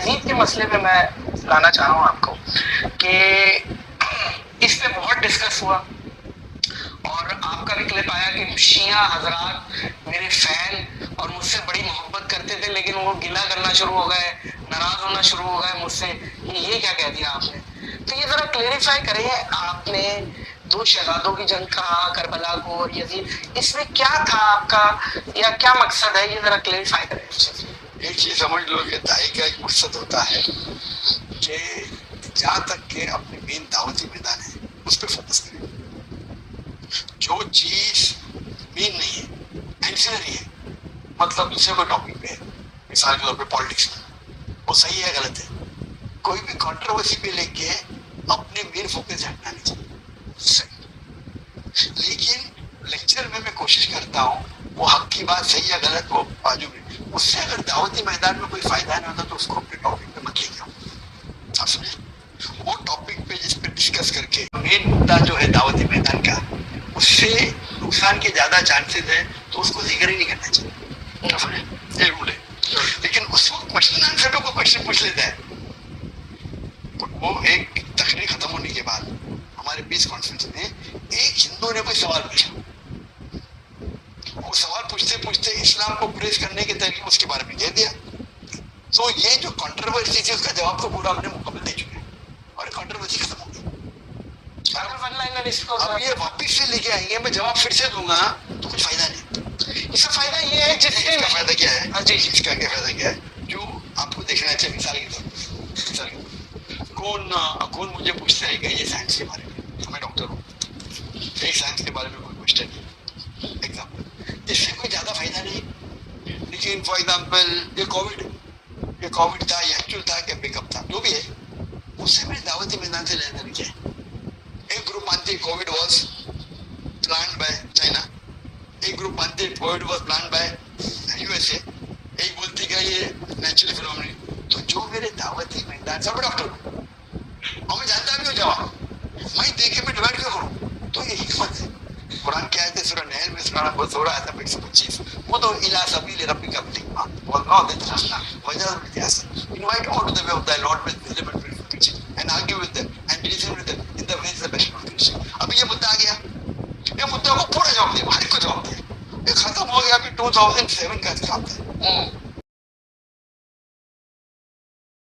یزید کے مسئلے پہ میں لانا چاہ رہا ہوں آپ کو کہ اس پہ بہت ڈسکس ہوا اور آپ کا بھی کلپ آیا کہ شیعہ حضرات میرے فین اور مجھ سے بڑی محبت کرتے تھے لیکن وہ گلہ کرنا شروع ہو گئے, ناراض ہونا شروع ہو گئے مجھ سے. یہ کیا کہہ دیا آپ نے؟ تو یہ ذرا کلیریفائی کریں. آپ نے دو شہزادوں کی جنگ کہا, کربلا کو اور یزید, اس میں کیا تھا آپ کا یا کیا مقصد ہے؟ یہ ذرا کلیریفائی کریں. ایک چیز سمجھ لو کہ دائی کا ایک مقصد ہوتا ہے کہ جہاں تک کہ اپنے مین دعوتی میدان ہے اس پہ فوکس کریں. جو چیز مین نہیں ہے, اینسلری ہے, مطلب دوسرے کوئی ٹاپک پہ ہے, مثال کے طور پہ پالیٹکس میں, وہ صحیح ہے غلط ہے, کوئی بھی کنٹروورسی پہ لے کے اپنے مین فوکس سے ہٹنا نہیں چاہیے, صحیح. لیکن لیکچر میں کوشش کرتا ہوں وہ حق کی بات صحیح ہے غلط وہ بازو میں, اس سے اگر دعوتی میدان میں کوئی فائدہ نہیں ہوتا تو اس کو اپنے ٹاپک پہ مت لے کے آؤ. آپ سمجھیں, وہ ٹاپک پہ جس پہ ڈسکس کر کے مین مدعا جو ہے دعوتی میدان کا اس سے نقصان کے زیادہ چانسز ہیں تو اس کو ذکر ہی نہیں کرنا چاہیے. یہ رول ہے. لیکن اس وقت کوشچن آنسر پہ کوئی کوشچن پوچھ لیتا ہے. وہ ایک تقریر ختم ہونے کے بعد ہمارے پیس کانفرنس میں ایک ہندو نے کوئی سوال پوچھا. وہ سوال پوچھتے پوچھتے اسلام کو پریز کرنے کے طریقے اس کے بارے میں کہہ دیا. تو یہ جو کنٹروورسی تھی اس کا جواب تو پورا ہم نے مکمل دے چکے ہیں اور کنٹروورسی ختم ہو گئی. اب یہ واپس سے لے کے آئیں گے, میں جواب پھر سے دوں گا تو کچھ فائدہ نہیں. اس کا فائدہ یہ ہے جس اس کا فائدہ کیا ہے؟ جی اس کا کیا فائدہ کیا ہے جو آپ کو دیکھنا چاہیے. مثال کے طور پر کون مجھے پوچھتا ہے کہ یہ سائنس کے بارے میں, میں ڈاکٹر ہوں, ایک سائنس کے بارے میں کوئی کوشچن نہیں, ایگزامپل, اس سے کوئی زیادہ فائدہ نہیں. لیکن فار ایگزامپل یہ کووڈ تھا, یہ ایکچوئل تھا کہ بیک اپ تھا, جو بھی ہے اس سے میرے دعوتی میدان سے لینا نہیں ہے. ایک گروپ مانتی ہے Covid was planned by China, ایک گروپ مانتی ہے Covid was planned by U S A, ایک بولتی کہ یہ نیچرل فینومین. تو جو میرے دعوتی میدان سے, میں ڈاکٹر ہوں اور میں جانتا بھی ہوں جواب, میں دیکھ کے میں ڈیوائڈ کیوں کروں؟ تو یہ حکمت ہے. قرآن کی آیت ہے سورہ نحل میں, سورہ نمبر 16 آیت نمبر 125, وہ تو الی سبیل ربک بالحکمہ والموعظۃ الحسنہ وجادلہم بالحق. Invite all to the way of thy Lord with wisdom and purification and argue with them and reason with them in the ways that best please. ابھی یہ مدعا آ گیا, یہ مدعا کو پورا جواب دیا, ہر ایک کو جواب دیا, یہ ختم ہو گیا. ابھی 2007 کا کام تھا,